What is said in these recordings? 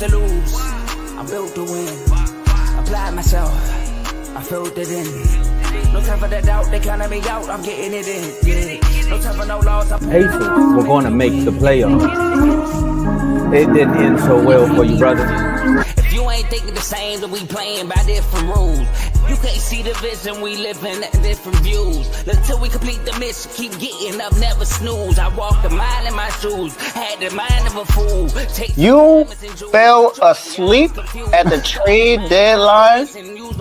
to lose. I'm built to win. Apply myself. I filled it in. No time for the doubt. They counted me out. I'm getting it in. Yeah. No time for no loss. Pacers were going to make the playoffs. It didn't end so well for you, brother. If you ain't thinking the same, then we playing by different rules. You can't see the vision, we living different views. Until we complete the mission, keep getting up, never snooze. I walked a mile in my shoes, had the mind of a fool. You fell asleep at the trade deadline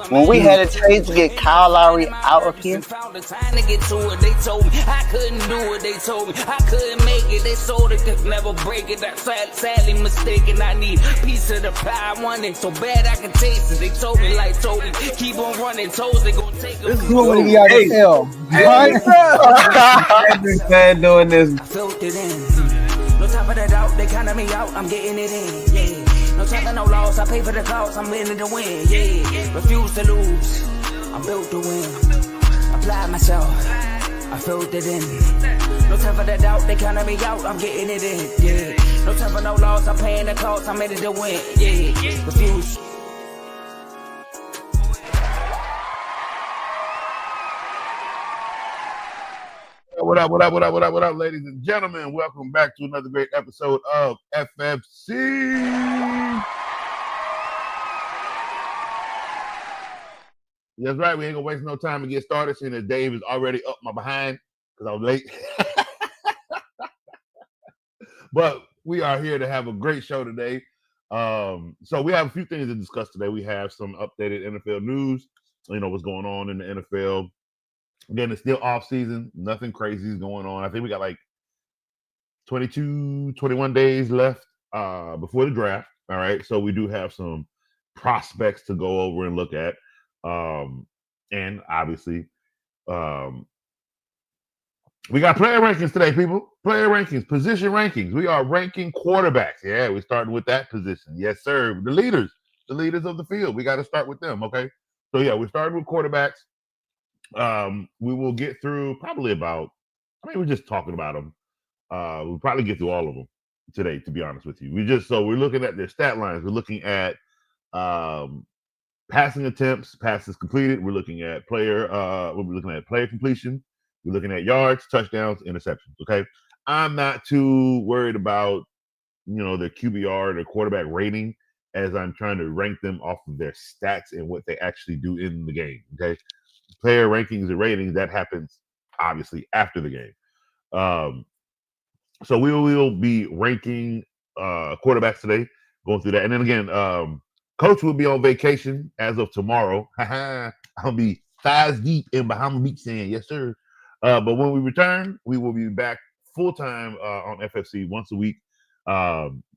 when we had a trade to get Kyle Lowry out of here. Found the time to get to it. They told me I couldn't do it. They told me I couldn't make it. They sold it, could never break it. That's sadly mistaken. I need a piece of the pie. I want it so bad I can taste it. They told me like Toby, keep on running. Toes they gonna take this is what we gotta tell. I've been doing this. I filled it in. No time for the doubt. They counted me out. I'm getting it in. Yeah. No time for no loss. I pay for the cost. I'm winning to win. Yeah. Refuse to lose. I'm built to win. Apply myself. I filled it in. No time for the doubt. They counted me out. I'm getting it in. Yeah. No time for no loss. I'm paying the cost. I'm in it to win. Yeah. Refuse. What up, ladies and gentlemen? Welcome back to another great episode of FFC. That's right. We ain't gonna waste no time to get started. Seeing that Dave is already up my behind because I was late. But we are here to have a great show today. So we have a few things to discuss today. We have some updated NFL news. You know what's going on in the NFL. Again, it's still off season. Nothing crazy is going on. I think we got like 22, 21 days left before the draft. All right. So we do have some prospects to go over and look at. And obviously, we got player rankings today, people. Player rankings, position rankings. We are ranking quarterbacks. Yeah, we started with that position. Yes, sir. The leaders of the field. We got to start with them. Okay. So yeah, we started with quarterbacks. We will get through probably about, we're just talking about them. We'll probably get through all of them today, to be honest with you. We're looking at their stat lines. We're looking at passing attempts, passes completed. We're looking at player completion. We're looking at yards, touchdowns, interceptions. Okay. I'm not too worried about, their QBR, their quarterback rating, as I'm trying to rank them off of their stats and what they actually do in the game. Okay. Player rankings and ratings, that happens obviously after the game. So we will be ranking quarterbacks today, going through that. And then again, Coach will be on vacation as of tomorrow. I'll be thighs deep in Bahama Beach saying, yes, sir. But when we return, we will be back full-time on FFC once a week,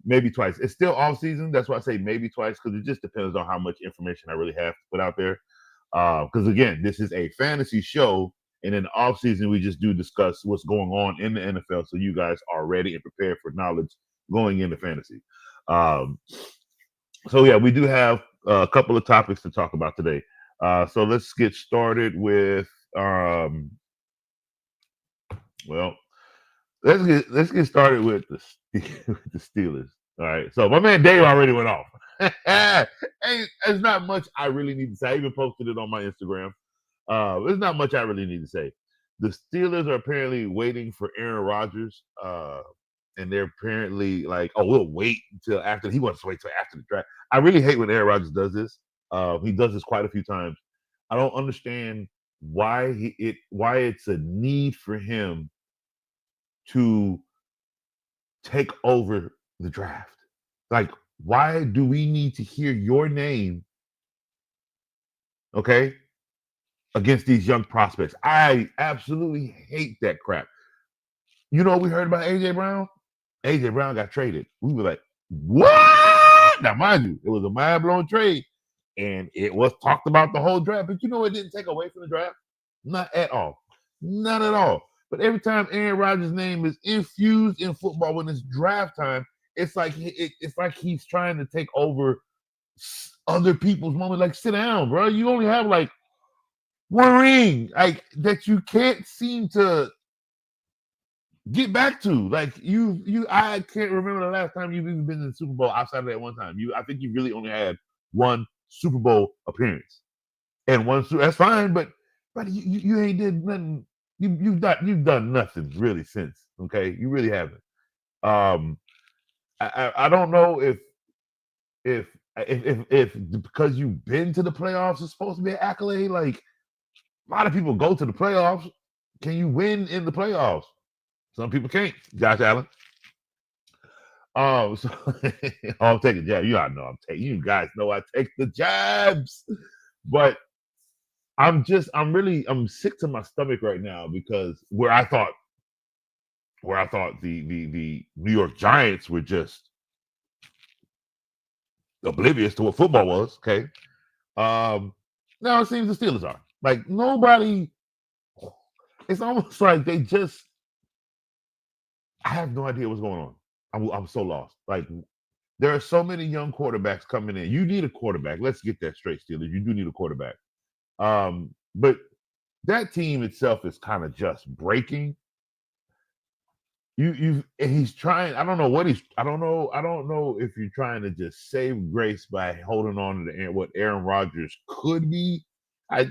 maybe twice. It's still off season. That's why I say maybe twice, because it just depends on how much information I really have to put out there. Because again, this is a fantasy show, and in the off season, we just do discuss what's going on in the NFL, so you guys are ready and prepared for knowledge going into fantasy. So yeah, we do have a couple of topics to talk about today. So let's get started with let's get started with the Steelers. All right. So my man Dave already went off. There's not much I really need to say. I even posted it on my Instagram. There's not much I really need to say. The Steelers are apparently waiting for Aaron Rodgers, and they're apparently like, "Oh, we'll wait until after." He wants to wait till after the draft. I really hate when Aaron Rodgers does this. He does this quite a few times. I don't understand why it's a need for him to take over the draft. Like, why do we need to hear your name, okay, against these young prospects? I absolutely hate that crap. You know what we heard about A.J. Brown? A.J. Brown got traded. We were like, what? Now, mind you, it was a mind-blowing trade, and it was talked about the whole draft. But you know, it didn't take away from the draft. Not at all. Not at all. But every time Aaron Rodgers' name is infused in football when it's draft time, it's like he's trying to take over other people's moment. Like, sit down, bro. You only have like one ring, like that you can't seem to get back to. Like I can't remember the last time you've even been in the Super Bowl outside of that one time. I think you really only had one Super Bowl appearance. And that's fine, but you ain't did nothing. You've done nothing really since. Okay, you really haven't. I don't know if because you've been to the playoffs, it's supposed to be an accolade. Like a lot of people go to the playoffs. Can you win in the playoffs? Some people can't. Josh Allen. So I'm taking jabs. You guys know I take the jabs, but I'm sick to my stomach right now because where I thought the New York Giants were just oblivious to what football was. Okay. Now it seems the Steelers are. Like nobody. It's almost like they just. I have no idea what's going on. I'm so lost. Like there are so many young quarterbacks coming in. You need a quarterback. Let's get that straight, Steelers. You do need a quarterback. But that team itself is kind of just breaking. He's trying. I don't know if you're trying to just save grace by holding on to what Aaron Rodgers could be.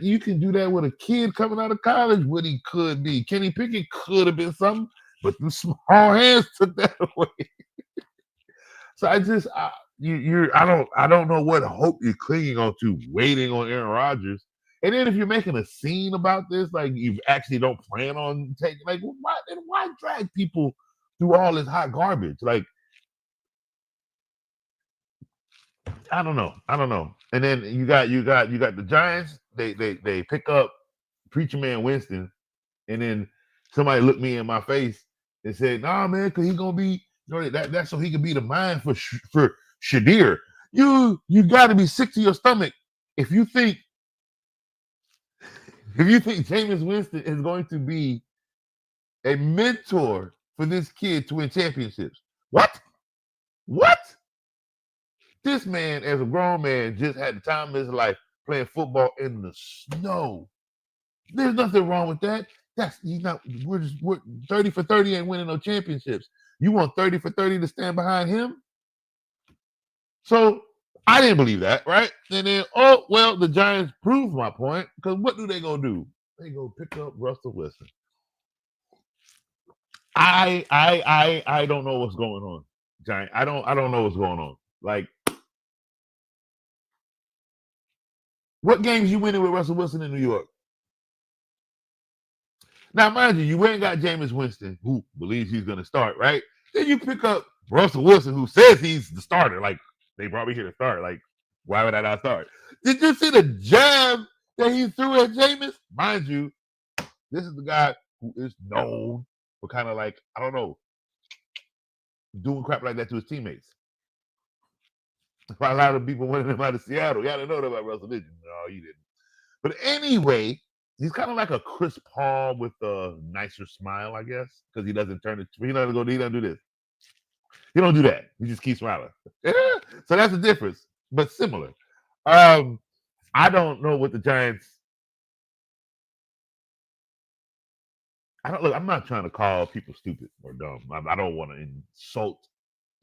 You can do that with a kid coming out of college. What he could be. Kenny Pickett could have been something, but the small hands took that away. So I don't know what hope you're clinging on to, waiting on Aaron Rodgers. And then if you're making a scene about this, like you actually don't plan on taking, like why drag people through all this hot garbage? Like I don't know. And then you got the Giants. They pick up Preacher Man Winston, and then somebody looked me in my face and said, "Nah, man, because he's gonna be that's so he can be the mind for Shadir." You got to be sick to your stomach if you think Jameis Winston is going to be a mentor for this kid to win championships. What? This man, as a grown man, just had the time of his life playing football in the snow. There's nothing wrong with that. We're 30 for 30 ain't winning no championships. You want 30 for 30 to stand behind him? So I didn't believe that, right? And then, the Giants proved my point because what do they go do? They go pick up Russell Wilson. I don't know what's going on, Giant. I don't know what's going on. Like, what games you winning with Russell Wilson in New York? Now, mind you, you went and got Jameis Winston, who believes he's going to start, right? Then you pick up Russell Wilson, who says he's the starter. Like, they brought me here to start. Like, why would I not start? Did you see the jab that he threw at Jameis? Mind you, this is the guy who is known for kind of like, I don't know, doing crap like that to his teammates. A lot of people wanted him out of Seattle. Y'all didn't know that about Russell, did you? No, you didn't. But anyway, he's kind of like a Chris Paul with a nicer smile, I guess, because he doesn't turn it. He doesn't do this. He don't do that. He just keeps smiling. So that's the difference, but similar. I don't know what the Giants. I'm not trying to call people stupid or dumb. I don't want to insult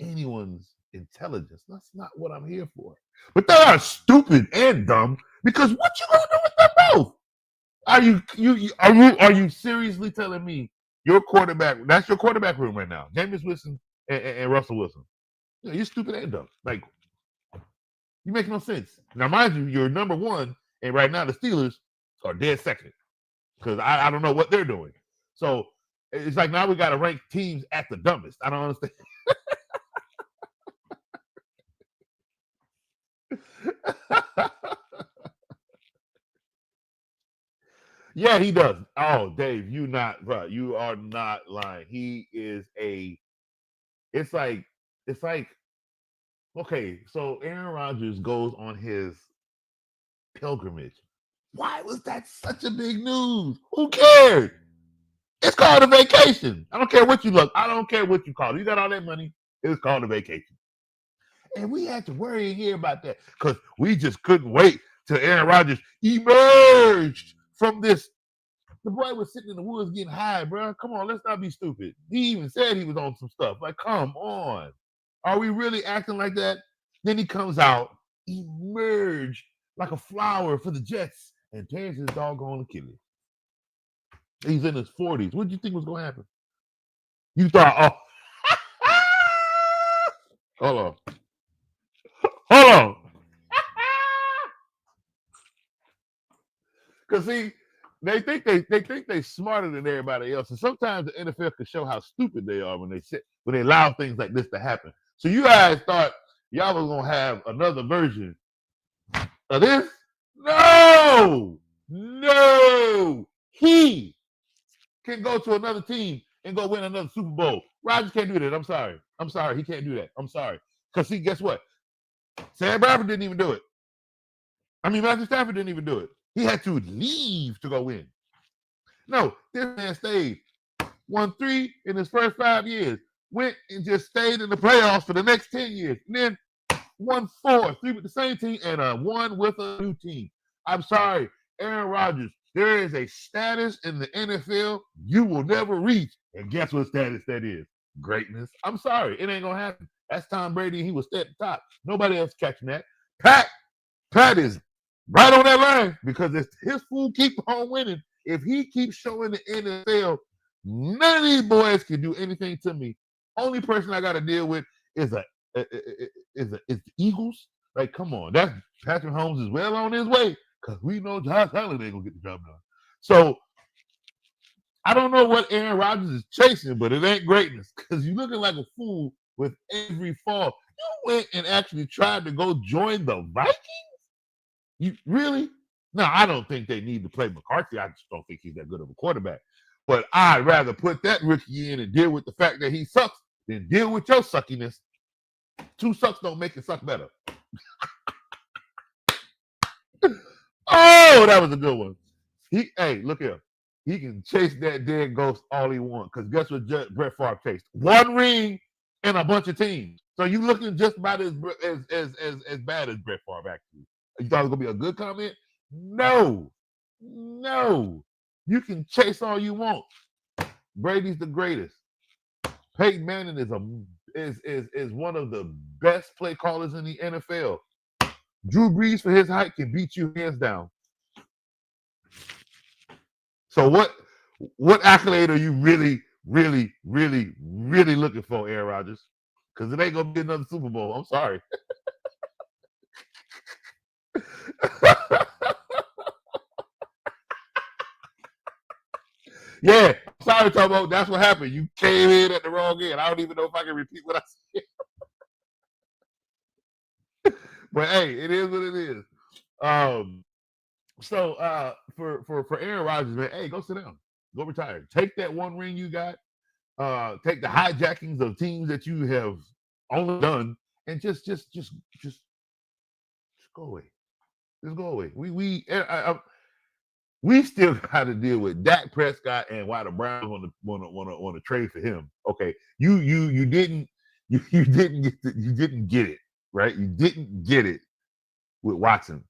anyone's intelligence. That's not what I'm here for. But they are stupid and dumb because what you gonna do with them both? Are you seriously telling me your quarterback? That's your quarterback room right now, Jameis Winston and Russell Wilson. You're stupid and dumb. Like, you make no sense. Now, mind you, you're number one, and right now the Steelers are dead second because I don't know what they're doing. So it's like now we got to rank teams at the dumbest. I don't understand. Yeah, he does. Oh, Dave, you are not lying. He is it's like, okay, so Aaron Rodgers goes on his pilgrimage. Why was that such a big news? Who cared? It's called a vacation. I don't care what you look. I don't care what you call it. You got all that money. It's called a vacation. And we had to worry and hear about that because we just couldn't wait till Aaron Rodgers emerged from this The boy was sitting in the woods getting high, bro. Come on, let's not be stupid. He even said he was on some stuff. Like, come on. Are we really acting like that? Then he comes out, emerged like a flower for the Jets, and tears his doggone Achilles. He's in his 40s. What did you think was going to happen? You thought, oh, hold on. Hold on. Because see, they think they smarter than everybody else, and sometimes the NFL can show how stupid they are when they allow things like this to happen. So you guys thought y'all was gonna have another version of this? No. He can go to another team and go win another Super Bowl. Rodgers can't do that. I'm sorry. He can't do that. I'm sorry. Because see, guess what? Sam Bradford didn't even do it. Matthew Stafford didn't even do it. He had to leave to go win. No, this man stayed. Won 3 in his first 5 years. Went and just stayed in the playoffs for the next 10 years. And then won 4, 3 with the same team, and 1 with a new team. I'm sorry, Aaron Rodgers. There is a status in the NFL you will never reach. And guess what status that is? Greatness. I'm sorry. It ain't going to happen. That's Tom Brady. He will stay at the top. Nobody else catching that. Pat is right on that line because if his fool keep on winning, if he keeps showing the NFL, none of these boys can do anything to me. Only person I got to deal with is the Eagles. Like, come on. That's Patrick Mahomes is well on his way because we know Josh Allen ain't going to get the job done. So, I don't know what Aaron Rodgers is chasing, but it ain't greatness because you're looking like a fool with every fall. You went and actually tried to go join the Vikings? You really? No, I don't think they need to play McCarthy. I just don't think he's that good of a quarterback. But I'd rather put that rookie in and deal with the fact that he sucks than deal with your suckiness. 2 sucks don't make it suck better. Oh, that was a good one. Hey, look here. He can chase that dead ghost all he wants. Because guess what Brett Favre chased? 1 ring and a bunch of teams. So you looking just about as bad as Brett Favre, actually. You thought it was going to be a good comment? No. You can chase all you want. Brady's the greatest. Peyton Manning is one of the best play callers in the NFL. Drew Brees, for his height, can beat you hands down. So what accolade are you really looking for, Aaron Rodgers? Because it ain't going to be another Super Bowl. I'm sorry. Yeah, sorry, Tomo. That's what happened. You came in at the wrong end. I don't even know if I can repeat what I said. But hey, it is what it is. So for Aaron Rodgers, man, hey, go sit down. Go retire. Take that 1 ring you got. Take the hijackings of teams that you have only done and just go away. Just go away. We still got to deal with Dak Prescott and why the Browns want to trade for him. Okay, you didn't get it, right? You didn't get it with Watson,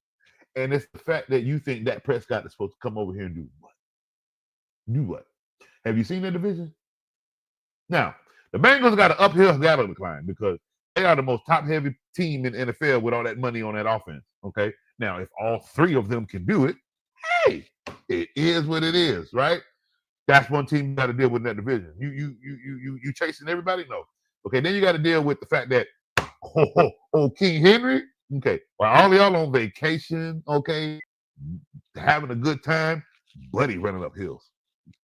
and it's the fact that you think Dak Prescott is supposed to come over here and do what? Do what? Have you seen the division? Now the Bengals got an uphill battle to climb because they are the most top-heavy team in the NFL with all that money on that offense. Okay, now if all 3 of them can do it, hey, it is what it is, right? That's one team you got to deal with in that division. You chasing everybody? No. Okay, then you got to deal with the fact that King Henry. Okay, while all y'all on vacation, okay, having a good time, Buddy running up hills.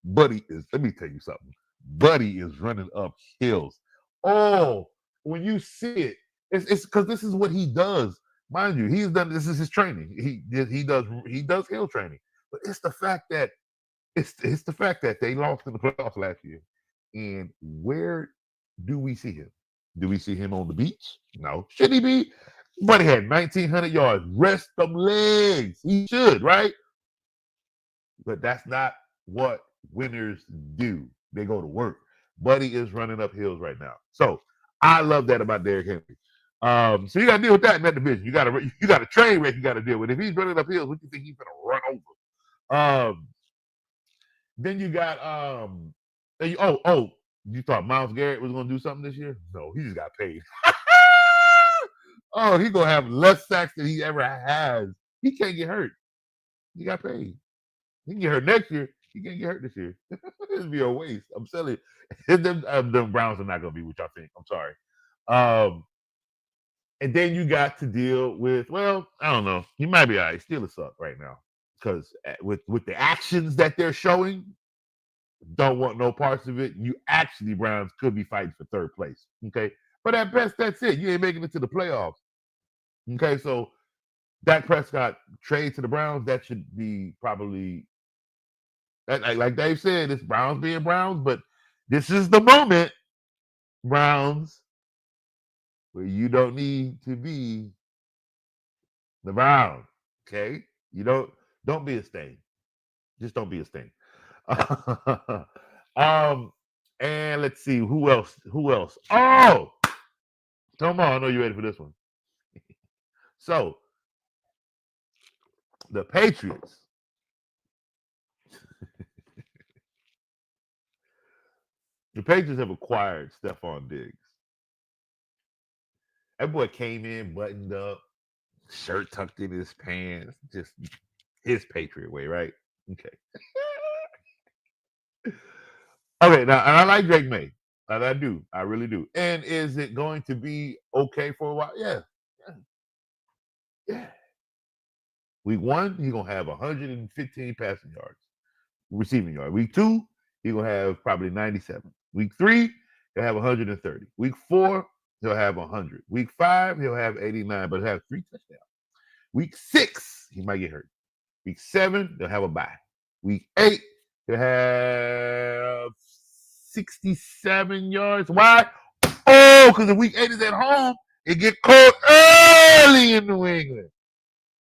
Let me tell you something. Buddy is running up hills. Oh, when you see it, it's because this is what he does. Mind you, he's done. This is his training. He does hill training. But it's the fact that they lost in the playoffs last year. And where do we see him? Do we see him on the beach? No. Should he be? Buddy had 1,900 yards. Rest them legs. He should, right? But that's not what winners do. They go to work. Buddy is running up hills right now. So I love that about Derrick Henry. So you got to deal with that in that division. You got a train wreck you got to deal with. If he's running up hills, what do you think he's going to run over? Then you got you thought Myles Garrett was gonna do something this year? No, he just got paid. Oh, he's gonna have less sacks than he ever has. He can't get hurt. He got paid. He can get hurt next year. He can't get hurt this year. It'd be a waste. I'm telling you. Them Browns are not gonna be what y'all think. I'm sorry. And then you got to deal with, well, I don't know. He might be all right. Steelers suck right now. Because with the actions that they're showing, don't want no parts of it. You actually, Browns could be fighting for third place. Okay. But at best, that's it. You ain't making it to the playoffs. Okay. So Dak Prescott trade to the Browns, that should be probably, like Dave said, it's Browns being Browns, but this is the moment, Browns, where you don't need to be the Browns. Okay. You don't be a stain. Just don't be a stain. And let's see who else. Oh, come on! I know you're ready for this one. So, the Patriots. The Patriots have acquired Stephon Diggs. That boy came in buttoned up, shirt tucked in his pants, just his Patriot way, right? Okay. Okay, now, and I like Drake May. And I do. I really do. And is it going to be okay for a while? Yeah. Week 1, he's going to have 115 passing yards, receiving yards. Week 2, he's going to have probably 97. Week 3, he'll have 130. Week 4, he'll have 100. Week 5, he'll have 89, but he'll have 3 touchdowns. Week 6, he might get hurt. Week 7, they'll have a bye. Week 8, he'll have 67 yards. Why? Oh, because if week 8 is at home, it get cold early in New England.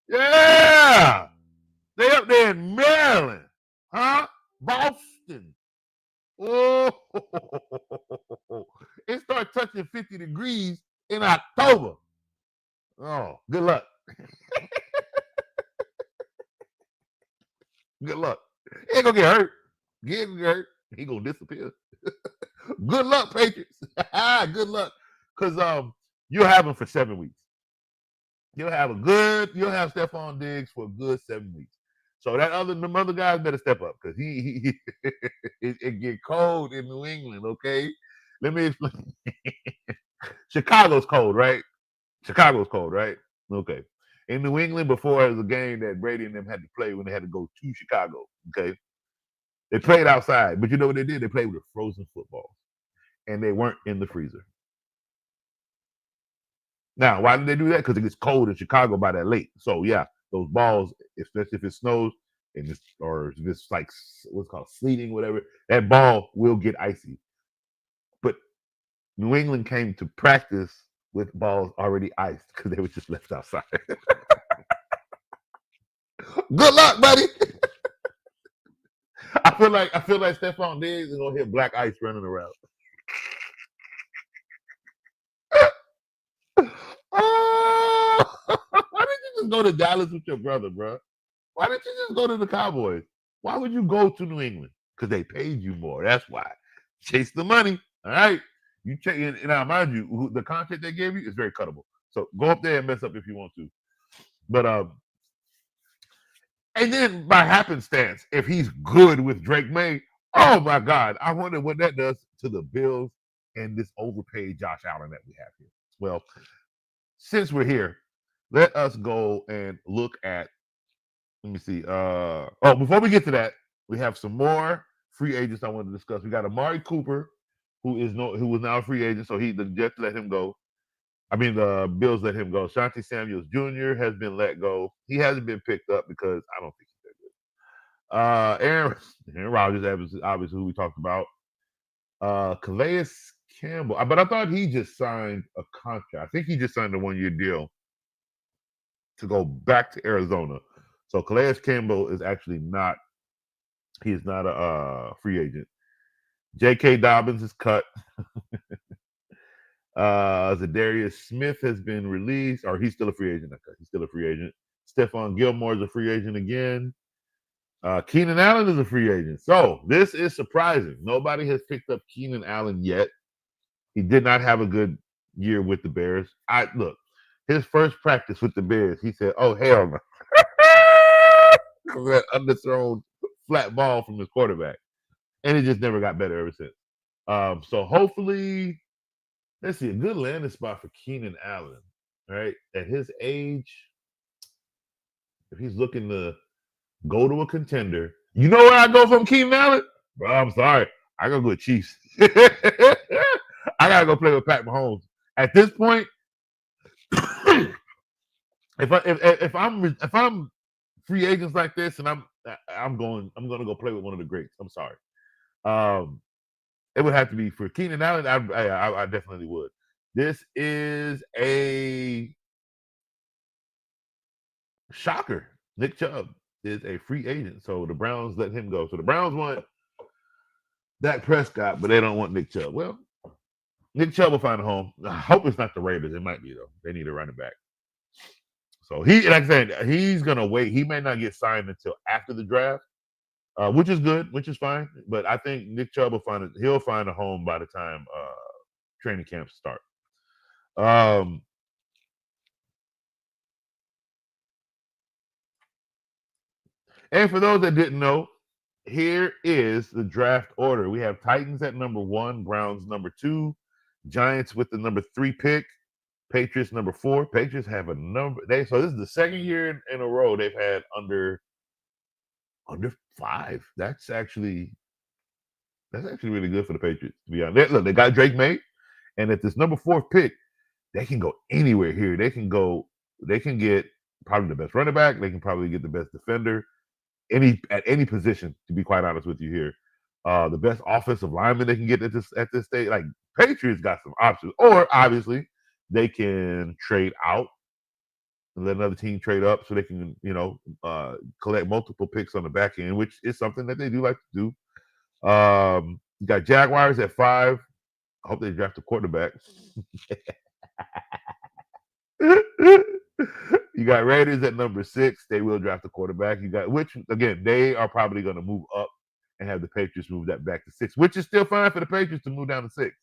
Yeah. They up there in Maryland. Huh? Boston. Oh. It starts touching 50 degrees in October. Oh, good luck. Good luck. He ain't gonna get hurt. He ain't gonna get hurt. He gonna disappear. Good luck, Patriots. Good luck. Because you'll have him for 7 weeks. You'll have Stephon Diggs for a good 7 weeks. So them other guys better step up because it get cold in New England, okay? Let me explain. Chicago's cold, right? Okay. In New England, before it was a game that Brady and them had to play when they had to go to Chicago, okay? They played outside, but you know what they did? They played with a frozen football, and they weren't in the freezer. Now, why did they do that? Because it gets cold in Chicago by that late. So, yeah, those balls, especially if it snows or if it's like what's called sleeting, whatever, that ball will get icy. But New England came to practice with balls already iced because they were just left outside. Good luck, buddy. I feel like Stephon Diggs is gonna hit black ice running around. Oh, why didn't you just go to Dallas with your brother, bro? Why didn't you just go to the Cowboys? Why would you go to New England? Because they paid you more. That's why. Chase the money. All right. You check in, and now mind you, the contract they gave you is very cuttable. So go up there and mess up if you want to. But and then by happenstance, if he's good with Drake May, oh my God, I wonder what that does to the Bills and this overpaid Josh Allen that we have here. Well, since we're here, let us go and look at. Let me see. Before we get to that, we have some more free agents I want to discuss. We got Amari Cooper, who was now a free agent, so the Jets let him go. I mean, the Bills let him go. Shanti Samuels Jr. has been let go. He hasn't been picked up because I don't think he's that good. Aaron Rodgers, obviously, who we talked about. Calais Campbell, but I thought he just signed a contract. I think he just signed a 1-year deal to go back to Arizona. So Calais Campbell is actually not. He's not a free agent. J.K. Dobbins is cut. Zadarius Smith has been released, or he's still a free agent. He's still a free agent. Stephon Gilmore is a free agent again. Keenan Allen is a free agent. So this is surprising. Nobody has picked up Keenan Allen yet. He did not have a good year with the Bears. Look, his first practice with the Bears, he said, "Oh hell no!" That underthrown flat ball from his quarterback, and it just never got better ever since. So hopefully, let's see, a good landing spot for Keenan Allen, right? At his age, if he's looking to go to a contender, you know where I go from Keenan Allen? Bro, I'm sorry. I gotta go with Chiefs. I gotta go play with Pat Mahomes. At this point, if I'm free agents like this and I'm gonna go play with one of the greats. I'm sorry. It would have to be for Keenan Allen. I definitely would. This is a shocker. Nick Chubb is a free agent, so the Browns let him go. So the Browns want Dak Prescott, but they don't want Nick Chubb. Well, Nick Chubb will find a home. I hope it's not the Raiders. It might be though. They need a running back. So like I said, he's gonna wait. He may not get signed until after the draft, which is good, which is fine. But I think Nick Chubb he'll find a home by the time training camps start. And for those that didn't know, here is the draft order. We have Titans at number 1, Browns number 2, Giants with the number 3 pick, Patriots number 4. Patriots have a number. So this is the second year in a row they've had under 5. That's actually really good for the Patriots, to be honest. Look, they got Drake May, and at this number 4 pick, they can go anywhere here. They can get probably the best running back. They can probably get the best defender. At any position, to be quite honest with you here. The best offensive lineman they can get at this stage. Like, Patriots got some options. Or obviously they can trade out and let another team trade up so they can, collect multiple picks on the back end, which is something that they do like to do. You got Jaguars at 5. I hope they draft a quarterback. You got Raiders at number 6. They will draft a quarterback. Which again, they are probably going to move up and have the Patriots move that back to 6, which is still fine for the Patriots to move down to 6.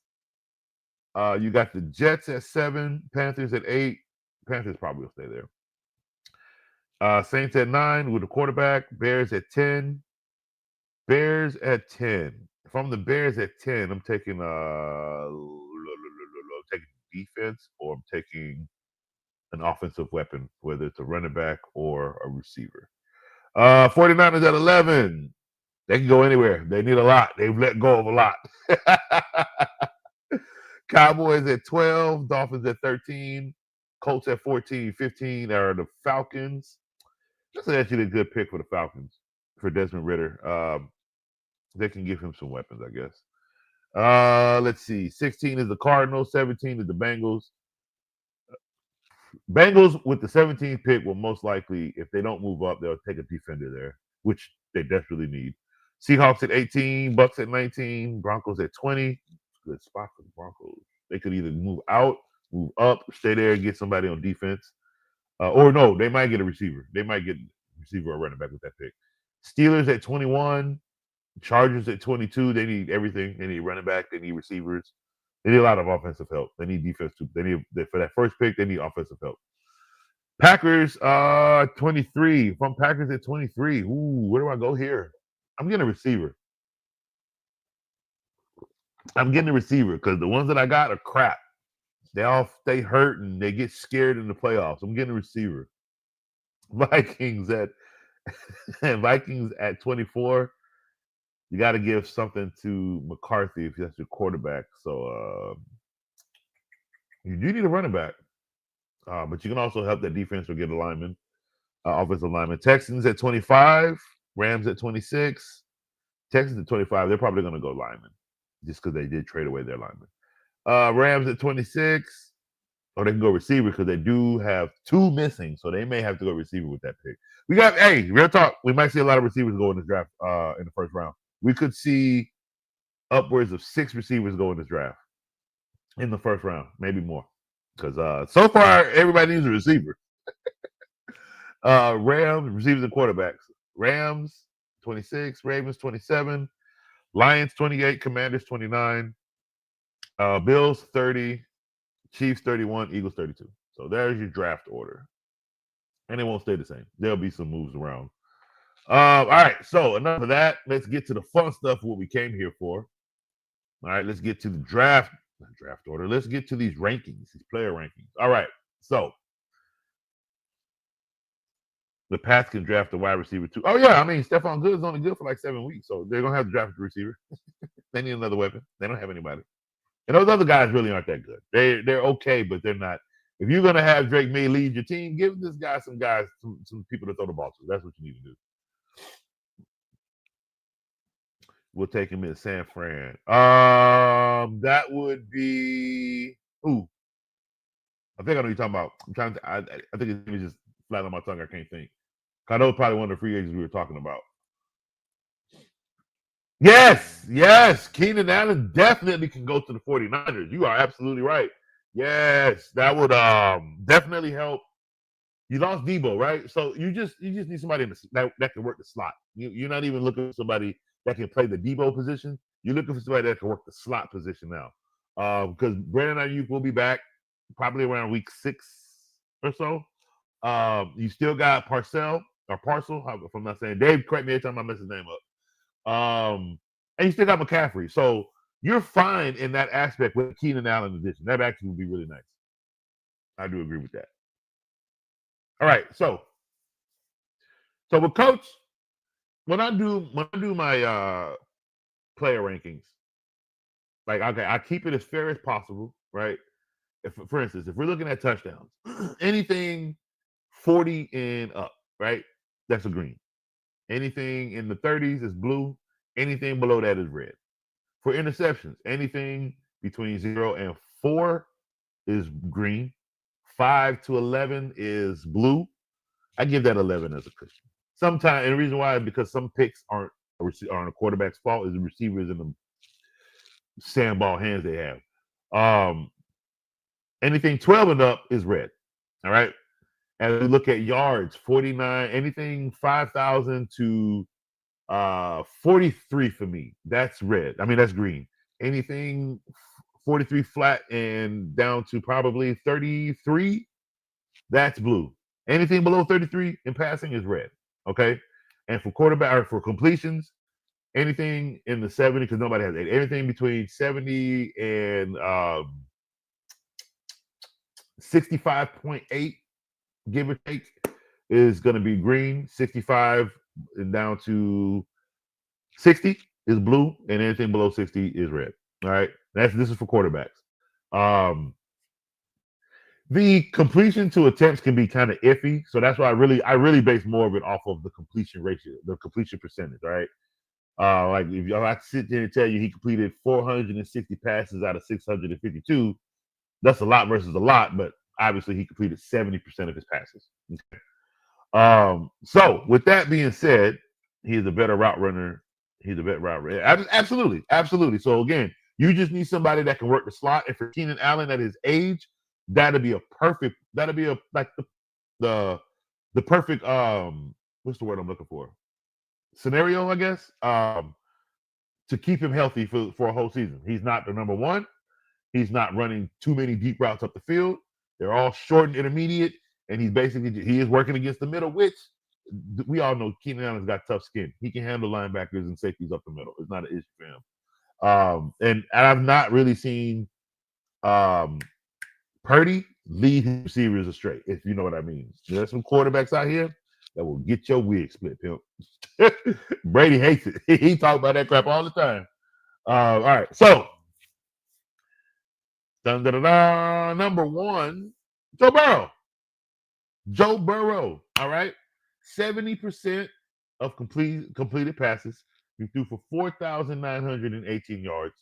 You got the Jets at 7, Panthers at 8. Panthers probably will stay there. Saints at 9 with a quarterback. Bears at 10. Bears at 10. If I'm the Bears at 10, I'm taking defense, or I'm taking an offensive weapon, whether it's a running back or a receiver. 49ers at 11. They can go anywhere. They need a lot. They've let go of a lot. Cowboys at 12. Dolphins at 13. Colts at 14. 15 are the Falcons. That's actually a good pick for the Falcons, for Desmond Ridder. They can give him some weapons, I guess. Let's see. 16 is the Cardinals. 17 is the Bengals. Bengals with the 17th pick will most likely, if they don't move up, they'll take a defender there, which they desperately need. Seahawks at 18, Bucks at 19, Broncos at 20. Good spot for the Broncos. They could either move out, move up, stay there, and get somebody on defense. Or no, they might get a receiver. They might get a receiver or running back with that pick. Steelers at 21, Chargers at 22. They need everything. They need running back. They need receivers. They need a lot of offensive help. They need defense too. For that first pick, they need offensive help. Packers 23. From Packers at 23. Ooh, where do I go here? I'm getting a receiver. Because the ones that I got are crap. They all stay hurt and they get scared in the playoffs. I'm getting a receiver. Vikings at 24. You got to give something to McCarthy if that's your quarterback. So you do need a running back. But you can also help that defense or get a lineman, offensive lineman. Texans at 25. Rams at 26. Texans at 25. They're probably going to go lineman just because they did trade away their lineman. Rams at 26. Or they can go receiver because they do have 2 missing. So they may have to go receiver with that pick. Real talk. We might see a lot of receivers go in this draft in the first round. We could see upwards of 6 receivers go in this draft in the first round, maybe more. Because so far, everybody needs a receiver. Rams, receivers and quarterbacks. Rams 26, Ravens 27, Lions 28, Commanders 29, Bills 30, Chiefs 31, Eagles 32. So there's your draft order. And it won't stay the same. There'll be some moves around. All right, so enough of that. Let's get to the fun stuff, what we came here for. All right, let's get to the draft order. Let's get to these rankings, these player rankings. All right, so the Pats can draft a wide receiver too. Oh yeah, I mean Stephon Diggs is only good for like 7 weeks, so they're gonna have to draft a receiver. They need another weapon. They don't have anybody, and those other guys really aren't that good. They're okay, but they're not. If you're gonna have Drake May lead your team, give this guy some people to throw the ball to. That's what you need to do. We'll take him in San Fran. That would be who? I think I know you're talking about. I'm trying to. I think his name is just flat on my tongue. I can't think. I know probably one of the free agents we were talking about. Yes. Keenan Allen definitely can go to the 49ers. You are absolutely right. Yes, that would definitely help. You lost Debo, right? So you just need somebody that can work the slot. You're not even looking for somebody that can play the Debo position. You're looking for somebody that can work the slot position now. Because Brandon Ayuk will be back probably around week 6 or so. You still got Parcel, if I'm not saying. Dave, correct me every time I mess his name up. And you still got McCaffrey. So you're fine in that aspect with Keenan Allen addition. That actually would be really nice. I do agree with that. All right, so with Coach, when I do my player rankings, like okay, I keep it as fair as possible, right? If, for instance, if we're looking at touchdowns, anything 40 and up, right? That's a green. Anything in the 30s is blue. Anything below that is red. For interceptions, anything between 0 and 4 is green. 5 to 11 is blue. I give that 11 as a cushion. Sometimes, and the reason why is because some picks aren't a quarterback's fault, is the receivers in the sandball hands they have. Anything 12 and up is red. All right. As we look at yards, 49, anything 5,000 to 43 for me, that's red. I mean, that's green. Anything 43 flat and down to probably 33, that's blue. Anything below 33 in passing is red. Okay. And for quarterback or for completions, anything in the 70, because nobody has 8, anything between 70 and 65.8, give or take, is going to be green. 65 and down to 60 is blue, and anything below 60 is red. All right. This is for quarterbacks. The completion to attempts can be kind of iffy, so that's why I really base more of it off of the completion ratio, the completion percentage. All right. Like if I sit there and tell you he completed 460 passes out of 652, that's a lot versus a lot, but obviously he completed 70% of his passes. Okay. So with that being said, he's a better route runner. He's a better route runner. Absolutely. So again, you just need somebody that can work the slot. And for Keenan Allen at his age, that'd be the perfect what's the word I'm looking for? Scenario, I guess, to keep him healthy for a whole season. He's not the number one. He's not running too many deep routes up the field. They're all short and intermediate, and he is working against the middle, which we all know Keenan Allen's got tough skin. He can handle linebackers and safeties up the middle. It's not an issue for him. And I've not really seen Purdy lead his receivers astray, if you know what I mean. There's some quarterbacks out here that will get your wig split, pimp. Brady hates it. He talks about that crap all the time. All right, so number 1, Joe Burrow. All right, 70% of completed passes. He threw for 4,918 yards.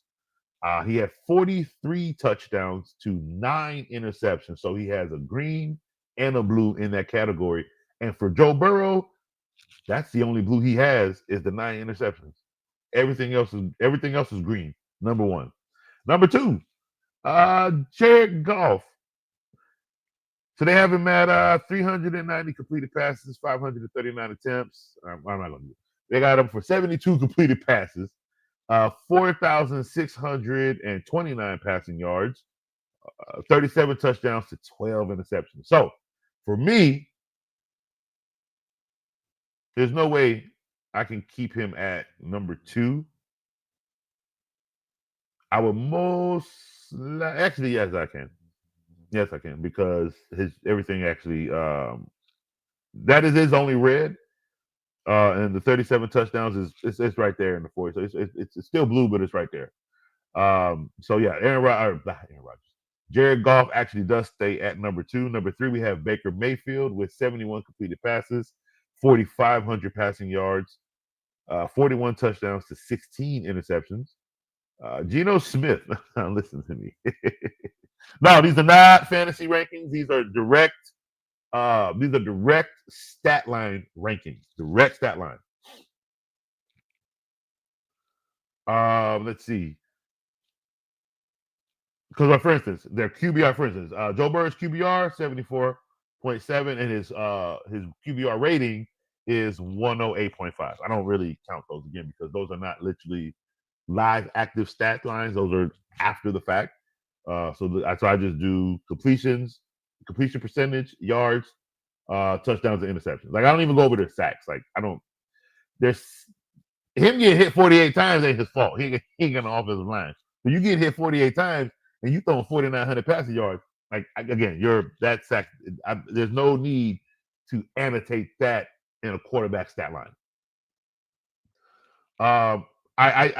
He had 43 touchdowns to 9 interceptions. So he has a green and a blue in that category. And for Joe Burrow, that's the only blue he has is the 9 interceptions. Everything else is green. Number 1. Number 2, Jared Goff. So they have him at 390 completed passes, 539 attempts. I'm not going to do it. They got him for 72 completed passes, 4,629 passing yards, 37 touchdowns to 12 interceptions. So for me, there's no way I can keep him at number 2. I would actually, yes, I can. Yes, I can, because everything actually that is his only red. And the 37 touchdowns is right there in the 40. So it's still blue, but it's right there. So yeah, Aaron Rodgers. Jared Goff actually does stay at number 2. Number 3, we have Baker Mayfield with 71 completed passes, 4,500 passing yards, 41 touchdowns to 16 interceptions. Geno Smith, listen to me. No, these are not fantasy rankings. These are direct. These are direct stat line rankings. Direct stat line. Let's see. Because, for instance, their QBR, for instance, Joe Burrow's QBR 74.7, and his QBR rating is 108.5. I don't really count those again because those are not literally live active stat lines. Those are after the fact. So I just do completion percentage, yards, touchdowns, and interceptions. Like, I don't even go over their sacks. Like, I don't. There's him getting hit 48 times ain't his fault. He ain't got an offensive line. But you get hit 48 times and you throwing 4,900 passing yards. Like, again, that sack. There's no need to annotate that in a quarterback stat line. I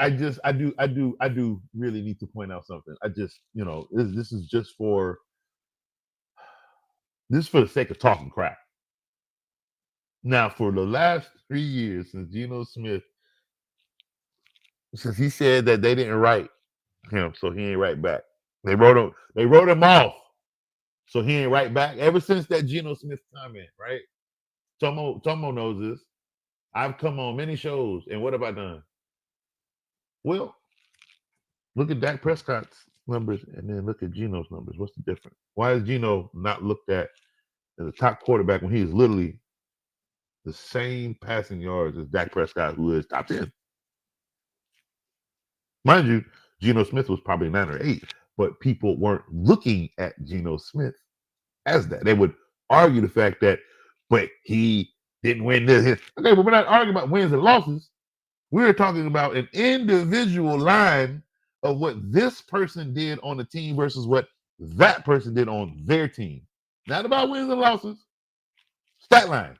do really need to point out something. I just, this is just for the sake of talking crap. Now, for the last 3 years since Geno Smith, since he said that they didn't write him, so he ain't write back. They wrote him off, so he ain't write back. Ever since that Geno Smith comment, right? Tomo knows this. I've come on many shows, and what have I done? Well, look at Dak Prescott's numbers and then look at Geno's numbers. What's the difference? Why is Geno not looked at as a top quarterback when he is literally the same passing yards as Dak Prescott, who is top 10? Mind you, Geno Smith was probably 9 or 8, but people weren't looking at Geno Smith as that. They would argue the fact that, but he didn't win this. Okay, but we're not arguing about wins and losses. We're talking about an individual line of what this person did on the team versus what that person did on their team. Not about wins and losses. Stat line.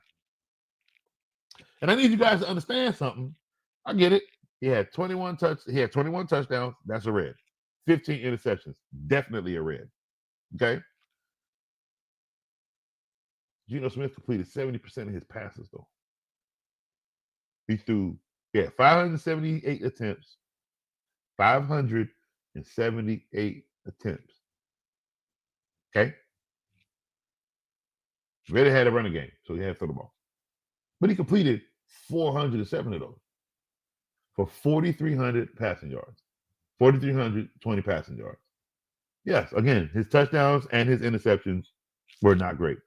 And I need you guys to understand something. I get it. He had 21 touchdowns. That's a red. 15 interceptions. Definitely a red. Okay. Geno Smith completed 70% of his passes, though. He had 578 attempts. 578 attempts. Okay. Really had a running game, so he had to throw the ball. But he completed 407 of those for 4,300 passing yards. 4,320 passing yards. Yes, again, his touchdowns and his interceptions were not great.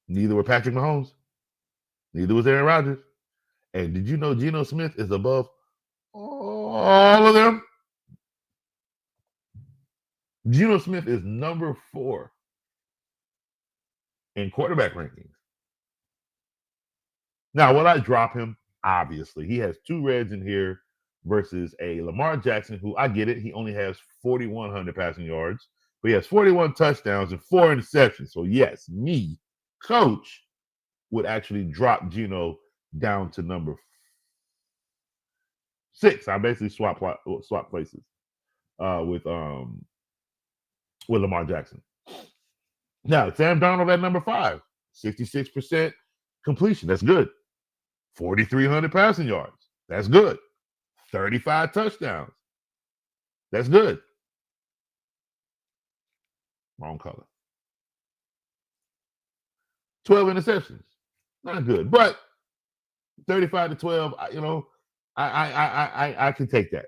Neither were Patrick Mahomes. Neither was Aaron Rodgers. And did you know Geno Smith is above all of them? Geno Smith is number 4 in quarterback rankings. Now, will I drop him? Obviously. He has 2 reds in here versus a Lamar Jackson, who, I get it, he only has 4,100 passing yards, but he has 41 touchdowns and 4 interceptions. So, yes, me, coach, would actually drop Geno down to number 6. I basically swap places with Lamar Jackson. Now, Sam Darnold at number 5, 66% completion. That's good. 4,300 passing yards. That's good. 35 touchdowns. That's good. Wrong color. 12 interceptions. Not good, but 35 to 12. I can take that,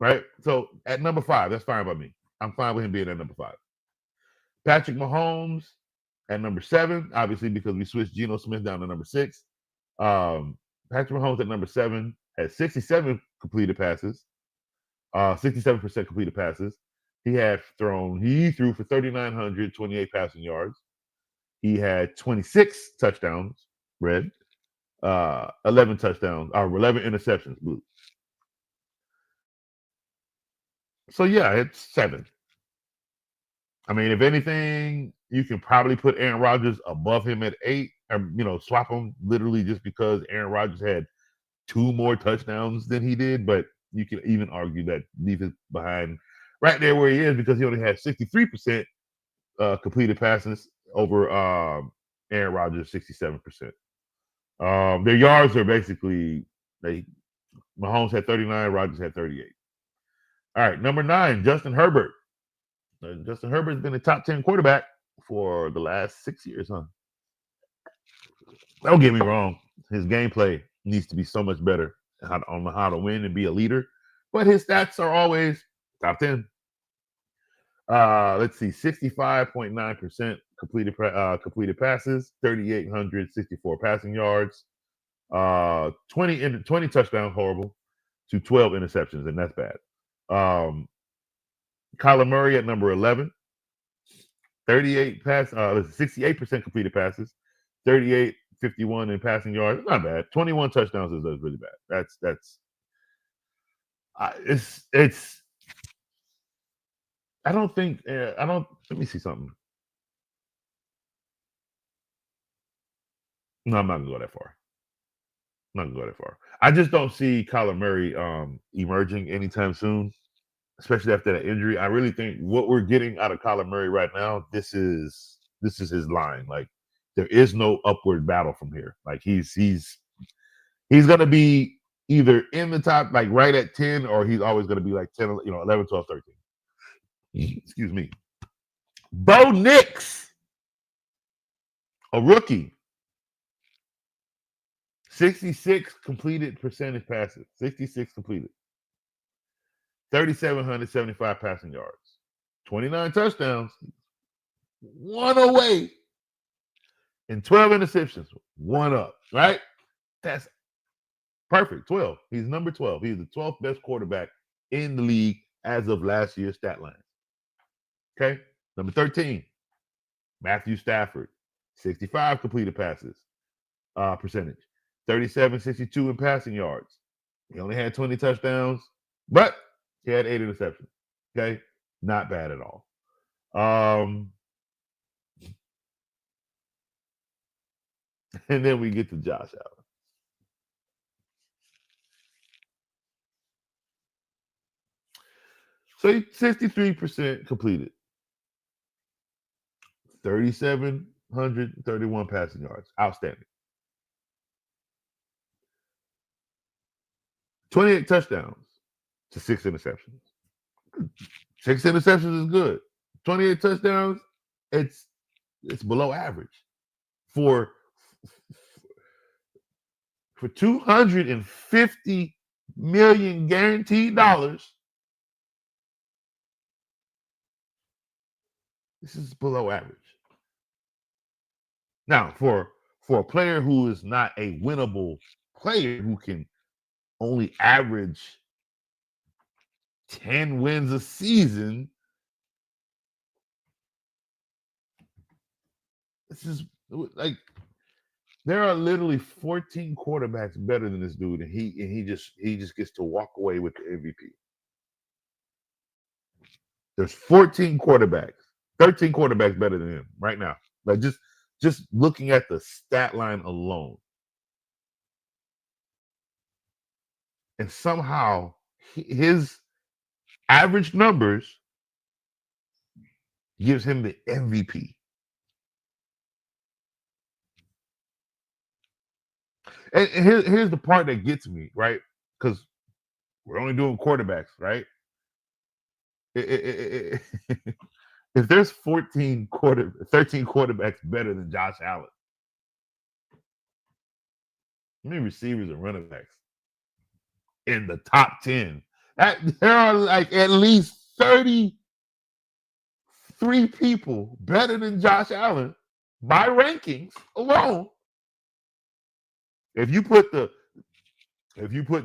right? So at number 5, that's fine by me. I'm fine with him being at number 5. Patrick Mahomes At number 7, obviously, because we switched Geno Smith down to number 6. Patrick Mahomes at number 7 had 67 completed passes, 67% completed passes. He threw for 3,928 passing yards. He had 26 touchdowns, 11 touchdowns, or 11 interceptions, blue. So yeah, it's 7. I mean, if anything, you can probably put Aaron Rodgers above him at 8, or swap him literally just because Aaron Rodgers had 2 more touchdowns than he did. But you can even argue that leave him behind right there where he is because he only had 63% completed passes over Aaron Rodgers 67%. Their yards are basically Mahomes had 39, Rodgers had 38. All right, number 9, Justin Herbert. Justin Herbert's been a top 10 quarterback for the last 6 years, huh? Don't get me wrong. His gameplay needs to be so much better on how to win and be a leader. But his stats are always top 10. Let's see, 65.9% completed passes, 3,864 passing yards, 20 touchdowns, horrible, to 12 interceptions, and that's bad. Kyler Murray at number 11, 68% completed passes, 38.51 in passing yards. Not bad. 21 touchdowns is really bad. It's. I don't think. Let me see something. No, I'm not gonna go that far. I just don't see Kyler Murray emerging anytime soon, especially after that injury. I really think what we're getting out of Kyler Murray right now, this is his line. Like, there is no upward battle from here. Like, he's gonna be either in the top, like right at 10, or he's always gonna be like 10, 11, 12, 13. Excuse me. Bo Nix, a rookie. 66 completed percentage passes. 66 completed. 3,775 passing yards. 29 touchdowns. 1 away. And 12 interceptions. 1 up. Right? That's perfect. 12. He's number 12. He's the 12th best quarterback in the league as of last year's stat line. Okay? Number 13. Matthew Stafford. 65 completed passes. Percentage. 37.62 in passing yards. He only had 20 touchdowns, but he had 8 interceptions. Okay, not bad at all. And then we get to Josh Allen. So 63% completed. 3,731 passing yards. Outstanding. 28 touchdowns to 6 interceptions. 6 interceptions is good. 28 touchdowns, it's below average. For $250 million guaranteed dollars, this is below average. Now, for a player who is not a winnable player, who can only average 10 wins a season, this is like, there are literally 14 quarterbacks better than this dude, and he just gets to walk away with the MVP. There's 14 quarterbacks, 13 quarterbacks better than him right now. Like, just looking at the stat line alone. And somehow his average numbers gives him the MVP. And here's the part that gets me, right? Because we're only doing quarterbacks, right? If there's 13 quarterbacks better than Josh Allen, how many receivers and running backs in the top 10? There are like at least 33 people better than Josh Allen by rankings alone, if you put